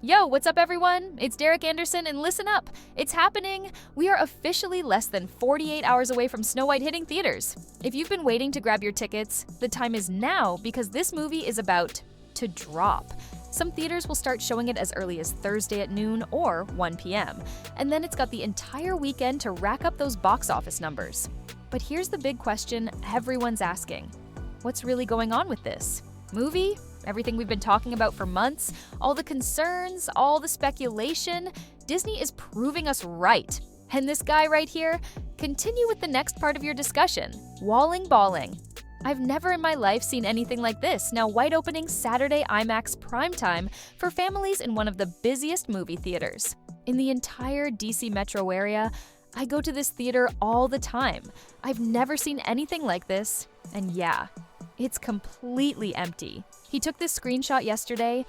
Yo, what's up everyone? It's Derek Anderson and listen up. It's happening! We are officially less than 48 hours away from Snow White hitting theaters. If you've been waiting to grab your tickets, the time is now because this movie is about to drop. Some theaters will start showing it as early as Thursday at noon or 1 p.m. And then it's got the entire weekend to rack up those box office numbers. But here's the big question everyone's asking. What's really going on with this? Movie? Everything we've been talking about for months? All the concerns? All the speculation? Disney is proving us right. And this guy right here? Continue with the next part of your discussion. Walling balling. I've never in my life seen anything like this, now wide opening Saturday IMAX primetime for families in one of the busiest movie theaters. In the entire DC metro area, I go to this theater all the time. I've never seen anything like this, and yeah, it's completely empty. He took this screenshot yesterday,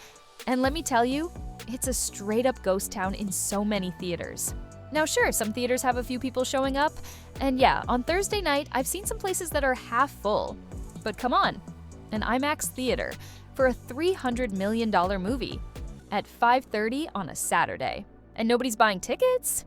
and let me tell you, it's a straight-up ghost town in so many theaters. Now sure, some theaters have a few people showing up, and yeah, on Thursday night, I've seen some places that are half full. But come on, an IMAX theater for a $300 million movie at 5:30 on a Saturday, and nobody's buying tickets?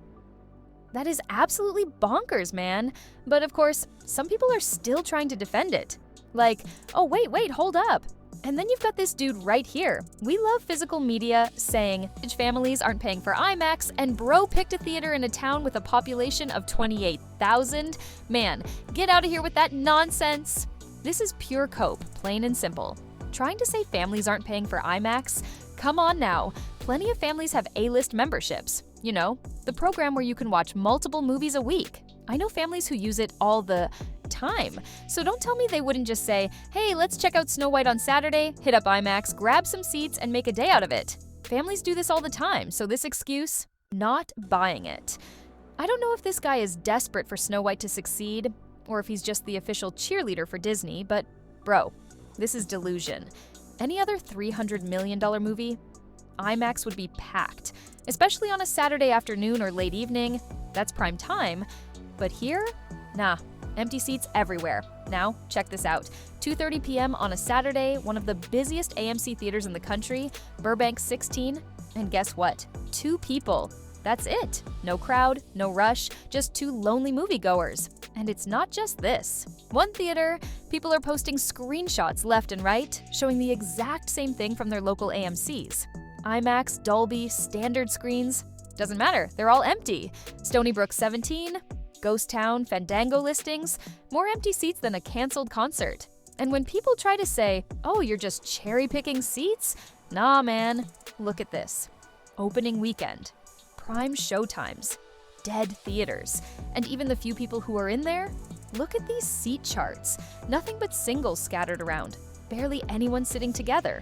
That is absolutely bonkers, man. But of course, some people are still trying to defend it. Like, oh wait, hold up. And then you've got this dude right here. We love physical media saying rich families aren't paying for IMAX, and bro picked a theater in a town with a population of 28,000. Man, get out of here with that nonsense. This is pure cope, plain and simple. Trying to say families aren't paying for IMAX? Come on now. Plenty of families have A-list memberships. You know, the program where you can watch multiple movies a week. I know families who use it all the time. So don't tell me they wouldn't just say, hey, let's check out Snow White on Saturday, hit up IMAX, grab some seats, and make a day out of it. Families do this all the time, so this excuse, not buying it. I don't know if this guy is desperate for Snow White to succeed, or if he's just the official cheerleader for Disney, but bro, this is delusion. Any other $300 million movie? IMAX would be packed, especially on a Saturday afternoon or late evening. That's prime time. But here? Nah. Empty seats everywhere. Now, check this out. 2:30 p.m. on a Saturday, one of the busiest AMC theaters in the country, Burbank 16, and guess what? 2 people. That's it. No crowd, no rush, just 2 lonely moviegoers. And it's not just this. One theater, people are posting screenshots left and right, showing the exact same thing from their local AMCs. IMAX, Dolby, standard screens, doesn't matter, they're all empty. Stony Brook 17, Ghost Town, Fandango listings, more empty seats than a canceled concert. And when people try to say, oh, you're just cherry-picking seats? Nah, man. Look at this. Opening weekend. Prime showtimes. Dead theaters. And even the few people who are in there? Look at these seat charts. Nothing but singles scattered around. Barely anyone sitting together.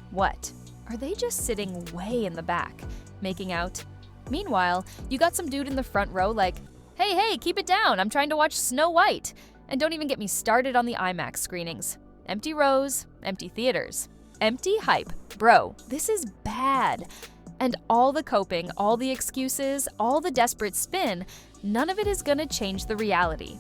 What? Are they just sitting way in the back, making out? Meanwhile, you got some dude in the front row like, hey, keep it down, I'm trying to watch Snow White. And don't even get me started on the IMAX screenings. Empty rows, empty theaters. Empty hype. Bro, this is bad. And all the coping, all the excuses, all the desperate spin, none of it is gonna change the reality.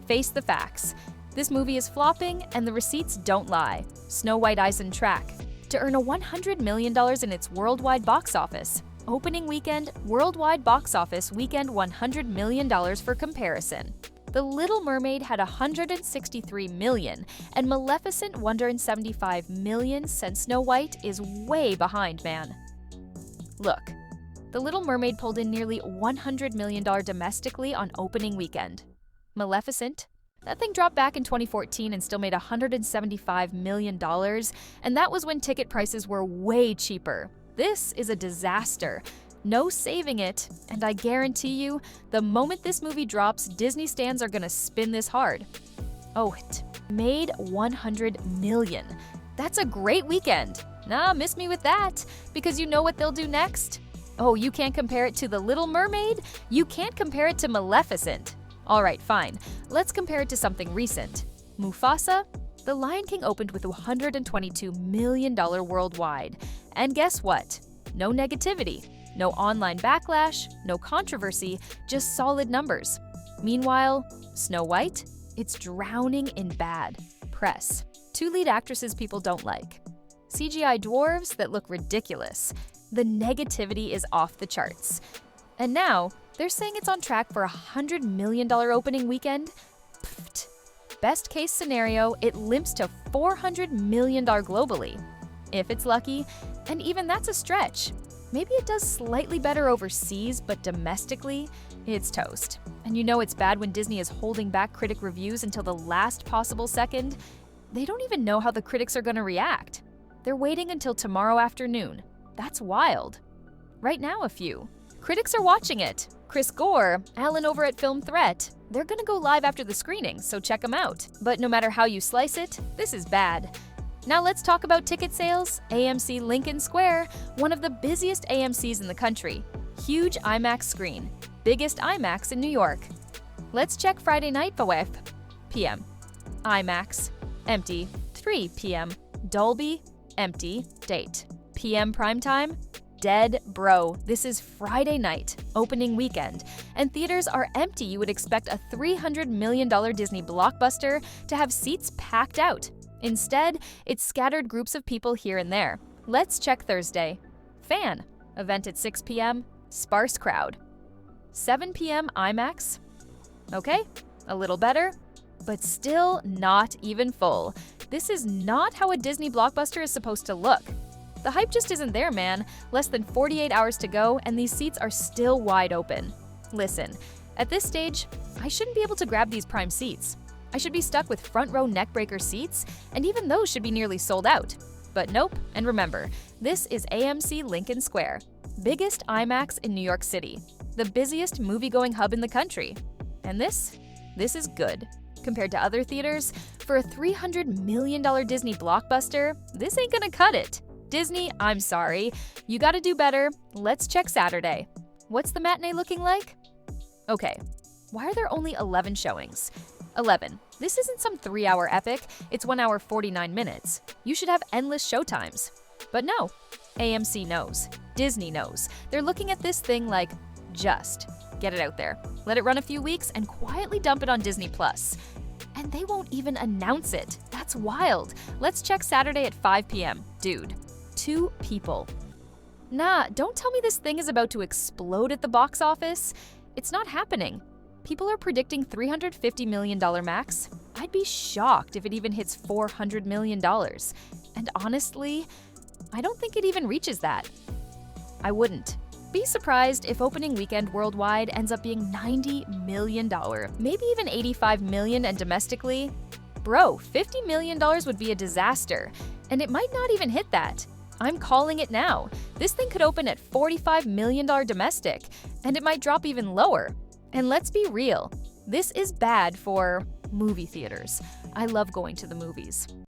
Face the facts. This movie is flopping and the receipts don't lie. Snow White eyes in track. To earn a $100 million in its worldwide box office. Opening weekend, worldwide box office weekend $100 million for comparison. The Little Mermaid had $163 million, and Maleficent $175 million, since Snow White is way behind, man. Look, The Little Mermaid pulled in nearly $100 million domestically on opening weekend. Maleficent? That thing dropped back in 2014 and still made $175 million, and that was when ticket prices were way cheaper. This is a disaster. No saving it, and I guarantee you, the moment this movie drops, Disney stans are gonna spin this hard. Oh, it made $100 million. That's a great weekend. Nah, miss me with that, because you know what they'll do next? Oh, you can't compare it to The Little Mermaid? You can't compare it to Maleficent. All right, fine. Let's compare it to something recent. Mufasa? The Lion King opened with $122 million worldwide. And guess what? No negativity, no online backlash, no controversy, just solid numbers. Meanwhile, Snow White? It's drowning in bad press. 2 lead actresses people don't like. CGI dwarves that look ridiculous. The negativity is off the charts. And now, they're saying it's on track for a $100 million opening weekend. Pfft. Best case scenario, it limps to $400 million globally. If it's lucky, and even that's a stretch. Maybe it does slightly better overseas, but domestically, it's toast. And you know it's bad when Disney is holding back critic reviews until the last possible second. They don't even know how the critics are going to react. They're waiting until tomorrow afternoon. That's wild. Right now, a few. Critics are watching it. Chris Gore, Alan over at Film Threat, they're gonna go live after the screening, so check them out. But no matter how you slice it, this is bad. Now let's talk about ticket sales. AMC Lincoln Square, one of the busiest AMCs in the country. Huge IMAX screen. Biggest IMAX in New York. Let's check Friday night 5 p.m. IMAX, empty, 3 p.m. Dolby, empty, date. PM primetime, dead bro. This is Friday night, opening weekend, and theaters are empty. You would expect a $300 million Disney blockbuster to have seats packed out. Instead, it's scattered groups of people here and there. Let's check Thursday. Fan, event at 6 p.m., sparse crowd. 7 p.m. IMAX. Okay, a little better, but still not even full. This is not how a Disney blockbuster is supposed to look. The hype just isn't there, man. Less than 48 hours to go, and these seats are still wide open. Listen, at this stage, I shouldn't be able to grab these prime seats. I should be stuck with front row neckbreaker seats, and even those should be nearly sold out. But nope, and remember, this is AMC Lincoln Square, biggest IMAX in New York City, the busiest movie-going hub in the country. And this is good. Compared to other theaters, for a $300 million Disney blockbuster, this ain't gonna cut it. Disney, I'm sorry. You gotta do better. Let's check Saturday. What's the matinee looking like? Okay, why are there only 11 showings? 11. This isn't some 3-hour epic, it's 1 hour 49 minutes. You should have endless showtimes. But no, AMC knows. Disney knows. They're looking at this thing like, just get it out there. Let it run a few weeks and quietly dump it on Disney+. And they won't even announce it. That's wild. Let's check Saturday at 5 p.m. Dude, 2 people. Nah, don't tell me this thing is about to explode at the box office. It's not happening. People are predicting $350 million max. I'd be shocked if it even hits $400 million. And honestly, I don't think it even reaches that. I wouldn't. Be surprised if opening weekend worldwide ends up being $90 million, maybe even $85 million, and domestically, bro, $50 million would be a disaster, and it might not even hit that. I'm calling it now. This thing could open at $45 million domestic, and it might drop even lower. And let's be real, this is bad for movie theaters. I love going to the movies.